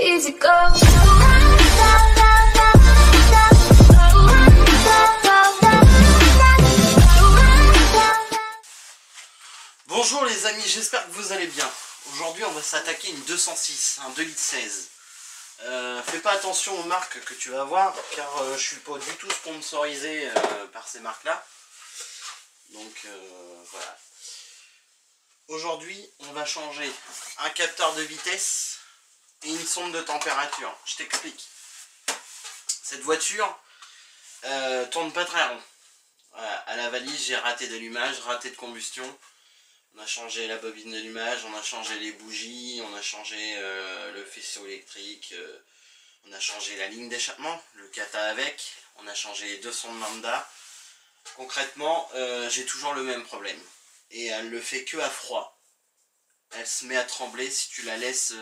easy go. Bonjour les amis, j'espère que vous allez bien. Aujourd'hui on va s'attaquer une 206, un 2 litres 16. Fais pas attention aux marques que tu vas voir, car je suis pas du tout sponsorisé par ces marques là. Donc voilà. Aujourd'hui on va changer un capteur de vitesse et une sonde de température. Je t'explique. Cette voiture tourne pas très rond. Voilà, à la valise j'ai raté d'allumage, raté de combustion. On a changé la bobine d'allumage, on a changé les bougies, on a changé le faisceau électrique, on a changé la ligne d'échappement, le kata avec, on a changé les deux sondes lambda. Concrètement, j'ai toujours le même problème. Et elle le fait que à froid. Elle se met à trembler si tu la laisses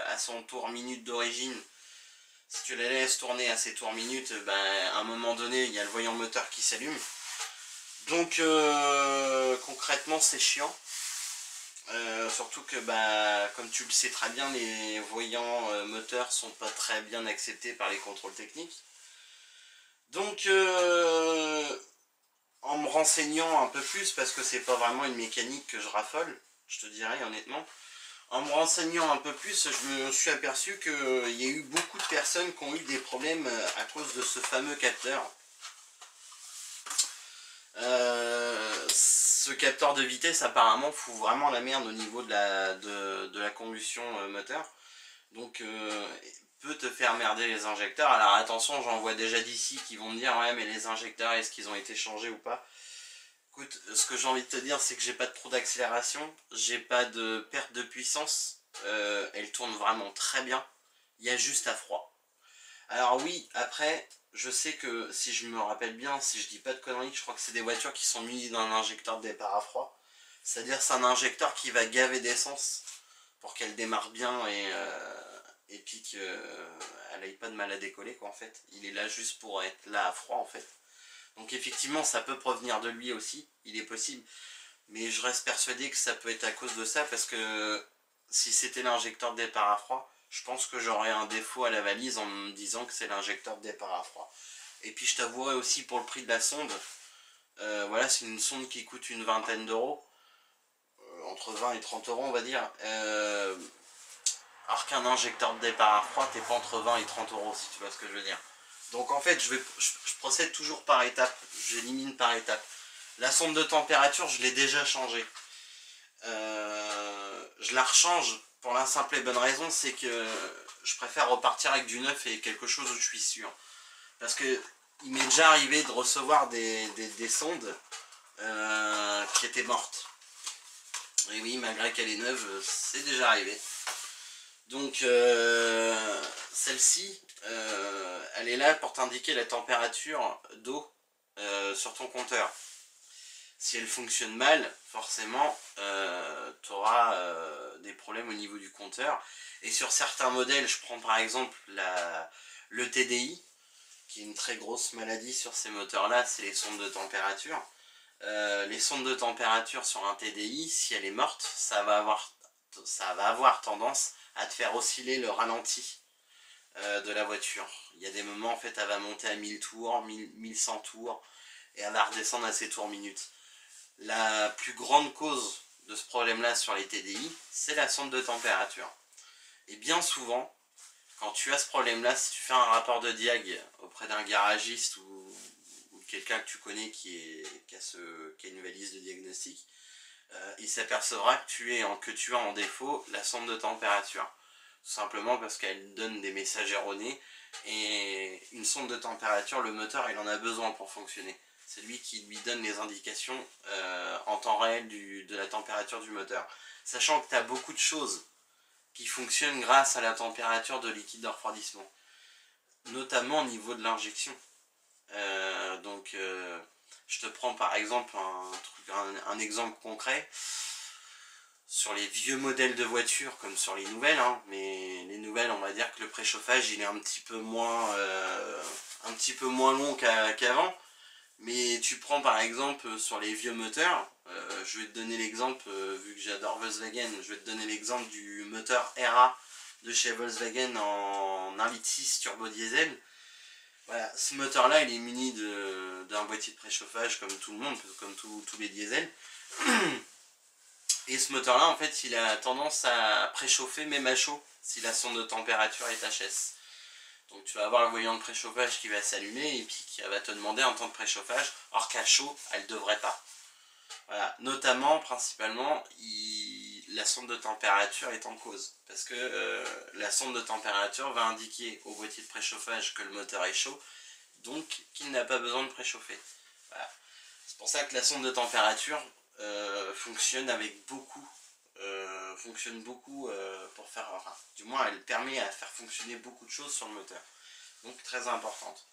à son tour minute d'origine. Si tu la laisses tourner à ses tours minutes, ben, à un moment donné, il y a le voyant moteur qui s'allume. Donc concrètement c'est chiant, surtout que bah, comme tu le sais très bien, les voyants moteurs sont pas très bien acceptés par les contrôles techniques. Donc en me renseignant un peu plus, parce que c'est pas vraiment une mécanique que je raffole, je te dirais honnêtement, en me renseignant un peu plus, je me suis aperçu qu'il y a eu beaucoup de personnes qui ont eu des problèmes à cause de ce fameux capteur. Ce capteur de vitesse apparemment fout vraiment la merde au niveau de la combustion moteur. Donc peut te faire merder les injecteurs. Alors attention, j'en vois déjà d'ici qui vont me dire ouais mais les injecteurs est-ce qu'ils ont été changés ou pas. Écoute, ce que j'ai envie de te dire c'est que j'ai pas de trou d'accélération, j'ai pas de perte de puissance, elle tourne vraiment très bien, il y a juste à froid. Alors oui, après, je sais que si je me rappelle bien, si je dis pas de conneries, je crois que c'est des voitures qui sont munies d'un injecteur de départ à froid. C'est-à-dire c'est un injecteur qui va gaver d'essence pour qu'elle démarre bien et puis qu'elle n'aille pas de mal à décoller quoi en fait. Il est là juste pour être là à froid en fait. Donc effectivement ça peut provenir de lui aussi, il est possible. Mais je reste persuadé que ça peut être à cause de ça parce que si c'était l'injecteur de départ à froid, je pense que j'aurais un défaut à la valise en me disant que c'est l'injecteur de départ à froid. Et puis je t'avouerai aussi pour le prix de la sonde, voilà c'est une sonde qui coûte une vingtaine d'euros, entre 20 et 30 euros on va dire, alors qu'un injecteur de départ à froid t'es pas entre 20 et 30 euros si tu vois ce que je veux dire. Donc en fait je procède toujours par étapes, j'élimine par étapes. La sonde de température je l'ai déjà changée. Je la rechange pour la simple et bonne raison, c'est que je préfère repartir avec du neuf et quelque chose où je suis sûr. Parce que il m'est déjà arrivé de recevoir des sondes qui étaient mortes. Et oui, malgré qu'elle est neuve, c'est déjà arrivé. Donc celle-ci, elle est là pour t'indiquer la température d'eau sur ton compteur. Si elle fonctionne mal, forcément, tu auras des problèmes au niveau du compteur. Et sur certains modèles, je prends par exemple le TDI, qui est une très grosse maladie sur ces moteurs-là, c'est les sondes de température. Les sondes de température sur un TDI, si elle est morte, ça va avoir tendance à te faire osciller le ralenti de la voiture. Il y a des moments, en fait, elle va monter à 1000 tours, 1100 tours, et elle va redescendre à ses tours minutes. La plus grande cause de ce problème-là sur les TDI, c'est la sonde de température. Et bien souvent, quand tu as ce problème-là, si tu fais un rapport de diag auprès d'un garagiste ou quelqu'un que tu connais qui a une valise de diagnostic, il s'apercevra que tu as en défaut la sonde de température. Tout simplement parce qu'elle donne des messages erronés. Et une sonde de température, le moteur, il en a besoin pour fonctionner. C'est lui qui lui donne les indications en temps réel de la température du moteur. Sachant que tu as beaucoup de choses qui fonctionnent grâce à la température de liquide de refroidissement. Notamment au niveau de l'injection. Je te prends par exemple un exemple concret. Sur les vieux modèles de voitures, comme sur les nouvelles, hein, mais les nouvelles, on va dire que le préchauffage, il est un petit peu moins long qu'avant. Mais tu prends par exemple sur les vieux moteurs, je vais te donner l'exemple, vu que j'adore Volkswagen, je vais te donner l'exemple du moteur RA de chez Volkswagen en 1,6 L turbo diesel. Voilà, ce moteur là il est muni d'un boîtier de préchauffage comme tout le monde, comme tous les diesels. Et ce moteur là en fait il a tendance à préchauffer même à chaud si la sonde de température est HS. Donc tu vas avoir le voyant de préchauffage qui va s'allumer et puis qui va te demander un temps de préchauffage, or qu'à chaud elle ne devrait pas. Voilà, notamment, principalement, la sonde de température est en cause. Parce que la sonde de température va indiquer au boîtier de préchauffage que le moteur est chaud, donc qu'il n'a pas besoin de préchauffer. Voilà. C'est pour ça que la sonde de température fonctionne beaucoup pour faire, enfin, du moins elle permet à faire fonctionner beaucoup de choses sur le moteur. Donc très importante.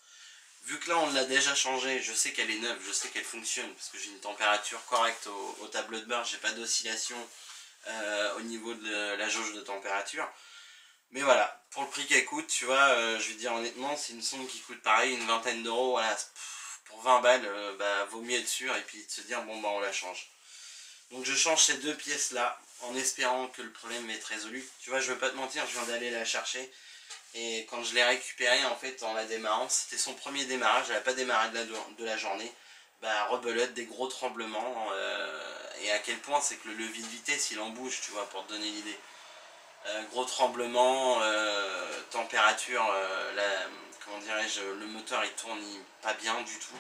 Vu que là on l'a déjà changé, je sais qu'elle est neuve, je sais qu'elle fonctionne parce que j'ai une température correcte au tableau de bord, j'ai pas d'oscillation au niveau de la jauge de température. Mais voilà, pour le prix qu'elle coûte, tu vois, je vais dire honnêtement, c'est une sonde qui coûte pareil, une vingtaine d'euros, voilà, pour 20 balles, bah, vaut mieux être sûr et puis de se dire bon bah on la change. Donc je change ces deux pièces là en espérant que le problème va être résolu. Tu vois, je veux pas te mentir, je viens d'aller la chercher. Et quand je l'ai récupérée en fait en la démarrant, c'était son premier démarrage, elle n'a pas démarré de la journée. Bah rebelote, des gros tremblements, et à quel point c'est que le levier de vitesse il en bouge, tu vois, pour te donner l'idée. Gros tremblements, température, comment dirais-je, le moteur il tourne pas bien du tout.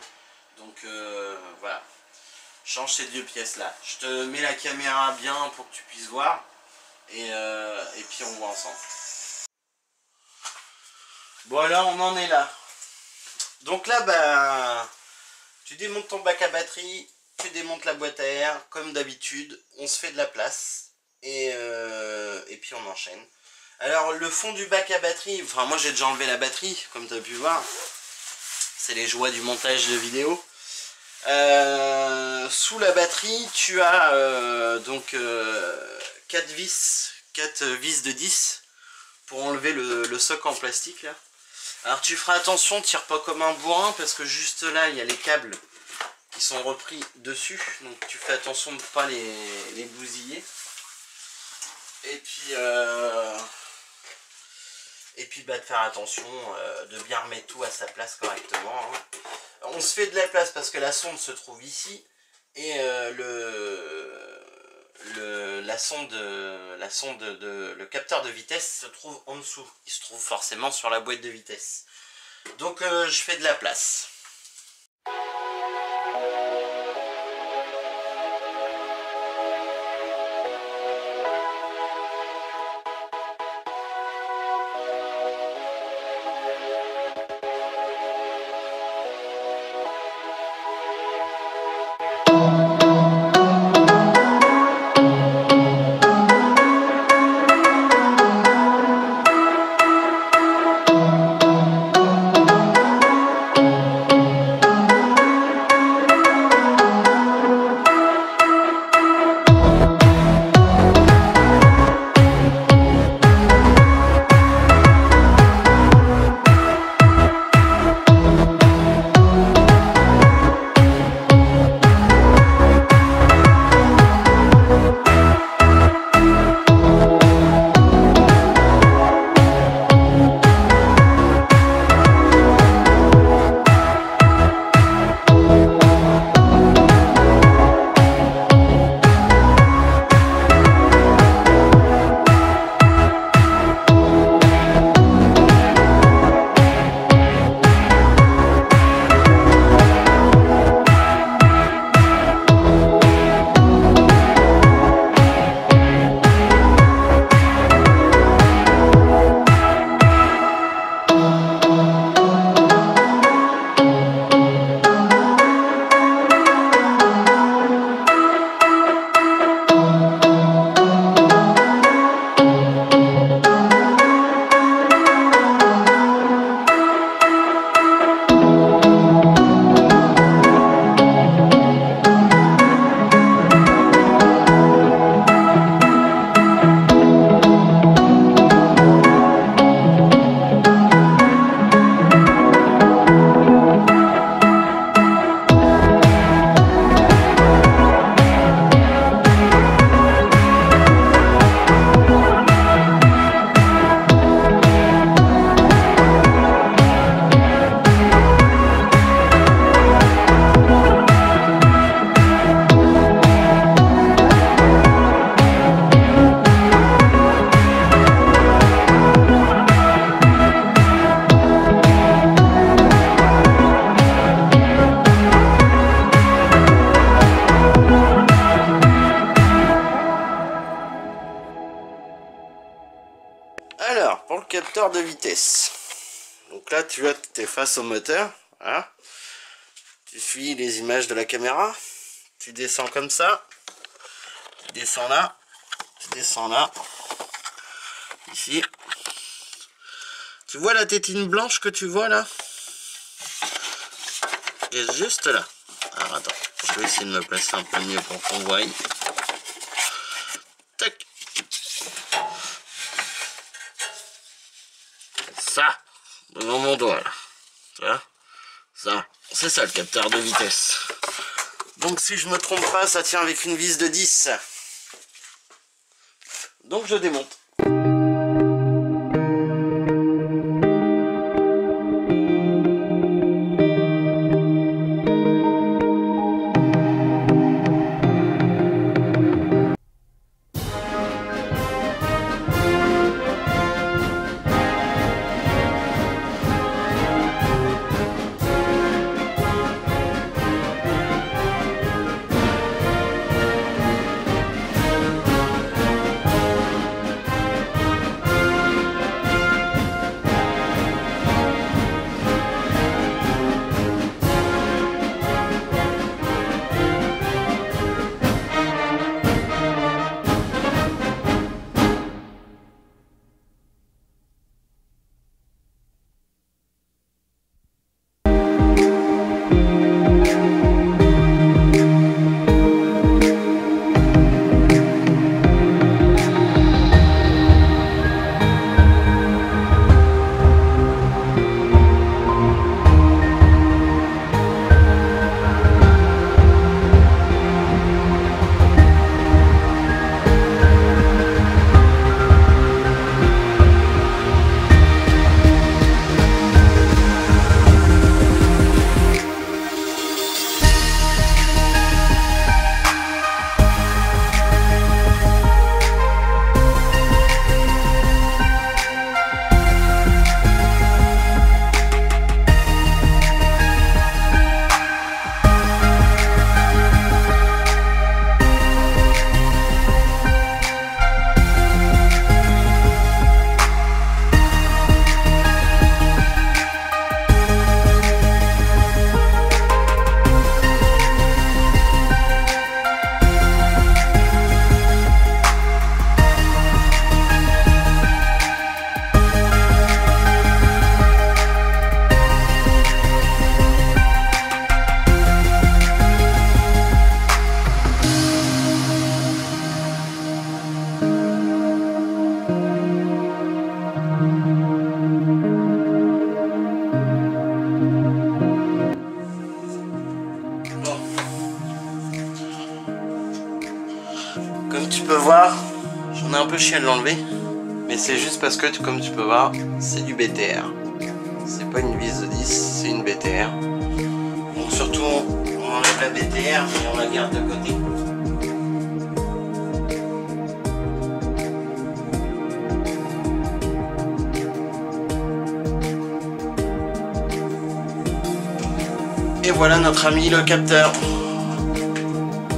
Donc voilà, change ces deux pièces là. Je te mets la caméra bien pour que tu puisses voir, et puis on voit ensemble. Bon là on en est là. Donc là bah tu démontes ton bac à batterie, tu démontes la boîte à air comme d'habitude, on se fait de la place et puis on enchaîne. Alors le fond du bac à batterie, enfin moi j'ai déjà enlevé la batterie comme tu as pu voir. C'est les joies du montage de vidéo. Sous la batterie tu as donc 4 vis de 10 pour enlever le socle en plastique là. Alors tu feras attention, tire pas comme un bourrin parce que juste là il y a les câbles qui sont repris dessus, donc tu fais attention de ne pas les bousiller. Et puis bah, de faire attention de bien remettre tout à sa place correctement. Hein. On se fait de la place parce que la sonde se trouve ici et le capteur de vitesse se trouve en dessous. Il se trouve forcément sur la boîte de vitesse. Donc je fais de la place. Alors, pour le capteur de vitesse. Donc là, tu vois, tu es face au moteur. Voilà. Tu suis les images de la caméra. Tu descends comme ça. Tu descends là. Tu descends là. Ici. Tu vois la tétine blanche que tu vois là? Et juste là. Alors attends, je vais essayer de me placer un peu mieux pour qu'on voie. Tac. Ça, devant mon doigt là. Tu vois? Ça, c'est ça le capteur de vitesse. Donc si je me trompe pas, ça tient avec une vis de 10. Donc je démonte. Comme tu peux voir, j'en ai un peu chié à l'enlever, mais c'est juste parce que, comme tu peux voir, c'est du BTR. C'est pas une vis de 10, c'est une BTR. Donc surtout, on enlève la BTR et on la garde de côté. Et voilà notre ami le capteur.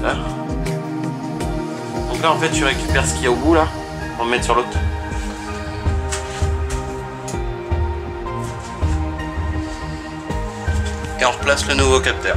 Là. Donc là en fait tu récupères ce qu'il y a au bout là, on va le mettre sur l'autre. Et on replace le nouveau capteur.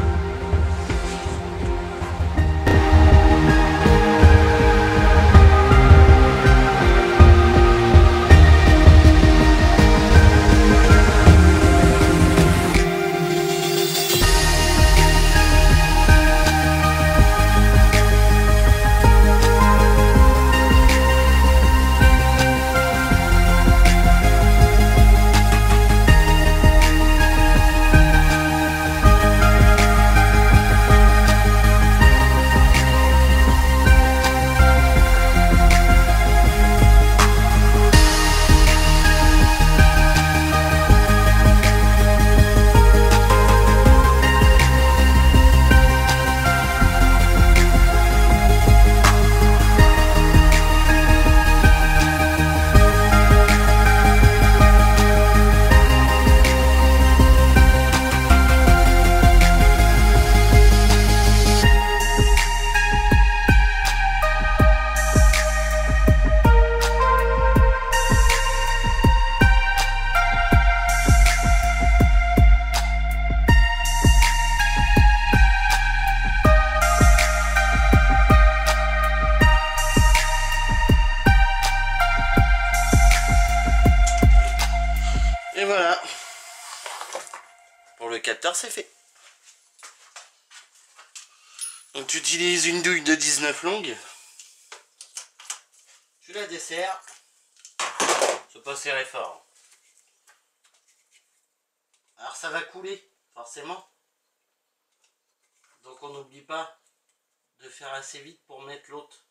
Et voilà. Pour le capteur, c'est fait. Donc tu utilises une douille de 19 longues. Tu la desserres. C'est pas serré fort. Alors ça va couler, forcément. Donc on n'oublie pas de faire assez vite pour mettre l'autre.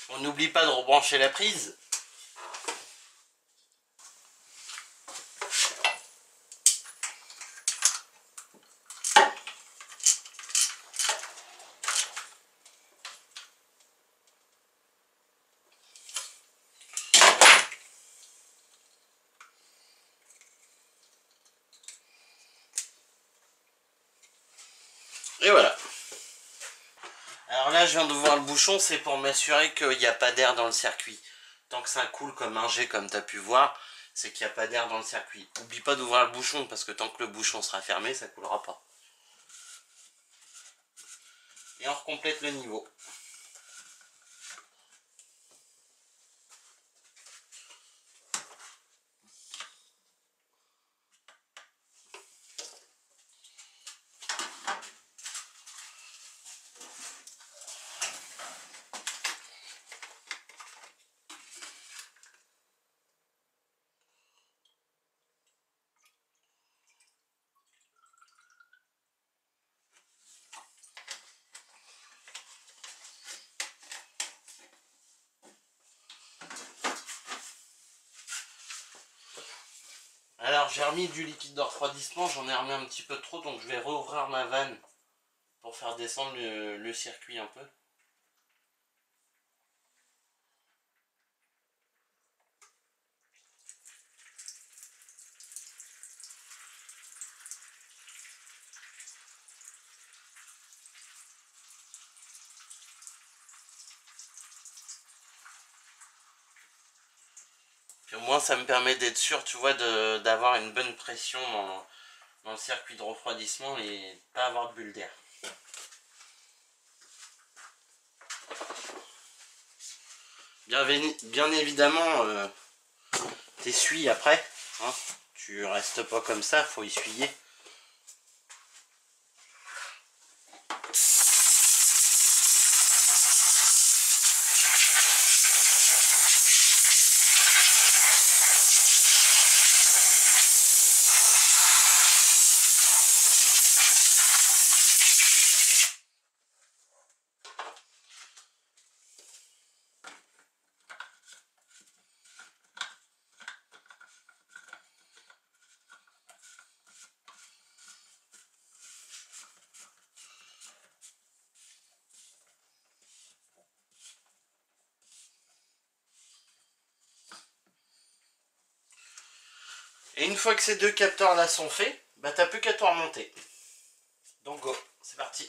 On n'oublie pas de rebrancher la prise. Et voilà. Alors là, je viens d'ouvrir le bouchon, c'est pour m'assurer qu'il n'y a pas d'air dans le circuit. Tant que ça coule comme un jet, comme tu as pu voir, c'est qu'il n'y a pas d'air dans le circuit. N'oublie pas d'ouvrir le bouchon, parce que tant que le bouchon sera fermé, ça ne coulera pas. Et on recomplète le niveau. Alors j'ai remis du liquide de refroidissement, j'en ai remis un petit peu trop, donc je vais rouvrir ma vanne pour faire descendre le circuit un peu. Puis au moins ça me permet d'être sûr, tu vois, d'avoir une bonne pression dans le circuit de refroidissement et pas avoir de bulle d'air. Bien évidemment, t'essuies après, hein. Tu restes pas comme ça, faut essuyer. Et une fois que ces deux capteurs là sont faits, bah t'as plus qu'à tout remonter. Donc go, c'est parti.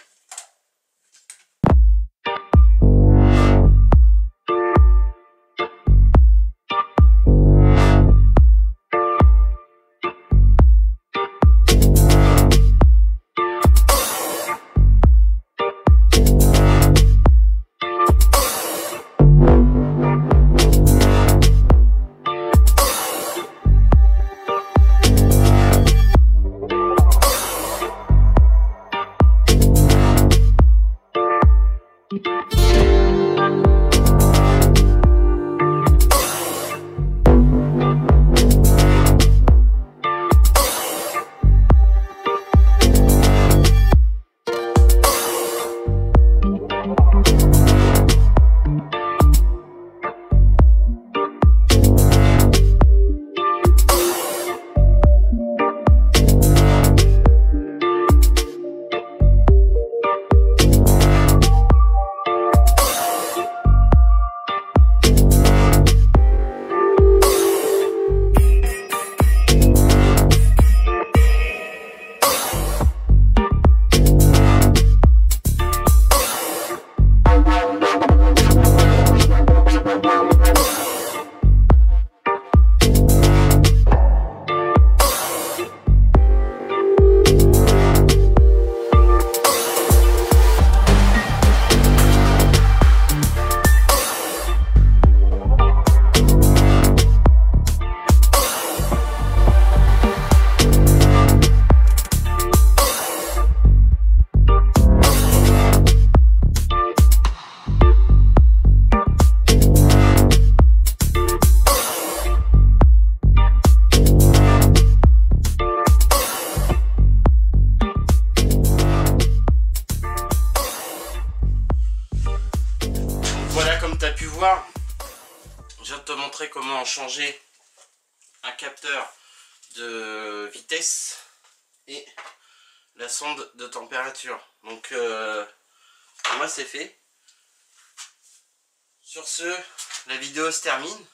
je viens de te montrer comment changer un capteur de vitesse et la sonde de température. Donc pour moi c'est fait. Sur ce, la vidéo se termine.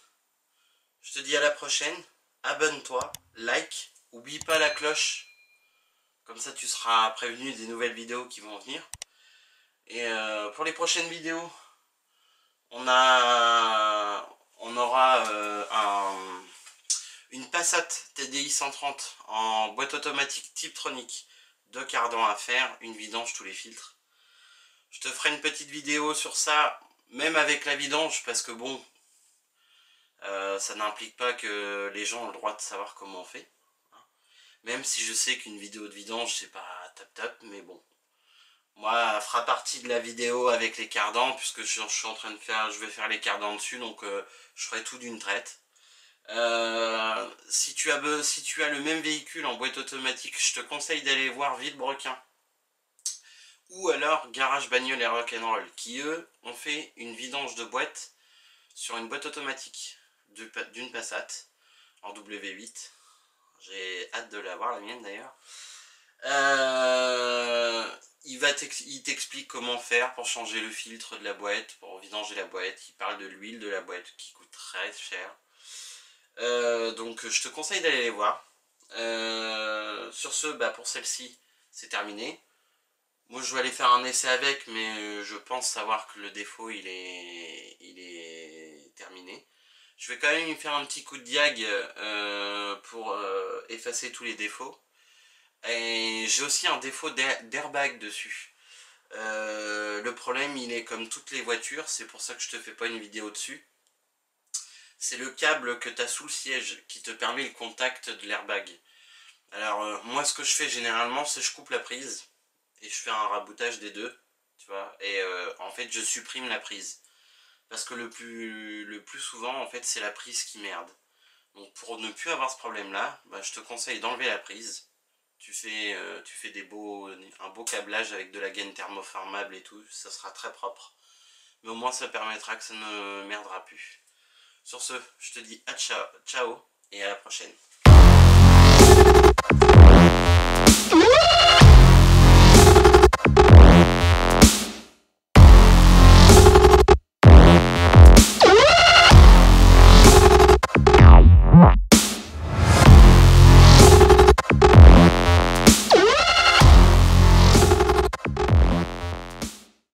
Je te dis à la prochaine. Abonne-toi, like, oublie pas la cloche. Comme ça tu seras prévenu des nouvelles vidéos qui vont venir. Et pour les prochaines vidéos, on aura une Passat TDI 130 en boîte automatique Tiptronic, 2 cardans à faire, une vidange, tous les filtres. Je te ferai une petite vidéo sur ça, même avec la vidange, parce que bon, ça n'implique pas que les gens ont le droit de savoir comment on fait. Même si je sais qu'une vidéo de vidange, c'est pas top, mais bon. Moi, elle fera partie de la vidéo avec les cardans, puisque je suis en train de faire, je vais faire les cardans dessus, donc je ferai tout d'une traite. Si tu as le même véhicule en boîte automatique, je te conseille d'aller voir Villebrequin. Ou alors Garage Bagnole et Rock'n'Roll, qui eux ont fait une vidange de boîte sur une boîte automatique d'une Passat en W8. J'ai hâte de l'avoir, la mienne d'ailleurs. Il t'explique comment faire pour changer le filtre de la boîte, pour vidanger la boîte. Il parle de l'huile de la boîte qui coûte très cher. Donc je te conseille d'aller les voir. Sur ce, pour celle-ci, c'est terminé. Moi je vais aller faire un essai avec, mais je pense savoir que le défaut il est terminé. Je vais quand même y faire un petit coup de diag pour effacer tous les défauts. Et j'ai aussi un défaut d'airbag dessus. Le problème il est comme toutes les voitures, c'est pour ça que je te fais pas une vidéo dessus. C'est le câble que tu as sous le siège qui te permet le contact de l'airbag. Alors moi ce que je fais généralement, c'est je coupe la prise et je fais un raboutage des deux, tu vois, et en fait je supprime la prise. Parce que le plus souvent en fait c'est la prise qui merde. Donc pour ne plus avoir ce problème là, je te conseille d'enlever la prise. Tu fais un beau câblage avec de la gaine thermoformable et tout, ça sera très propre. Mais au moins ça permettra que ça ne merdera plus. Sur ce, je te dis à ciao et à la prochaine.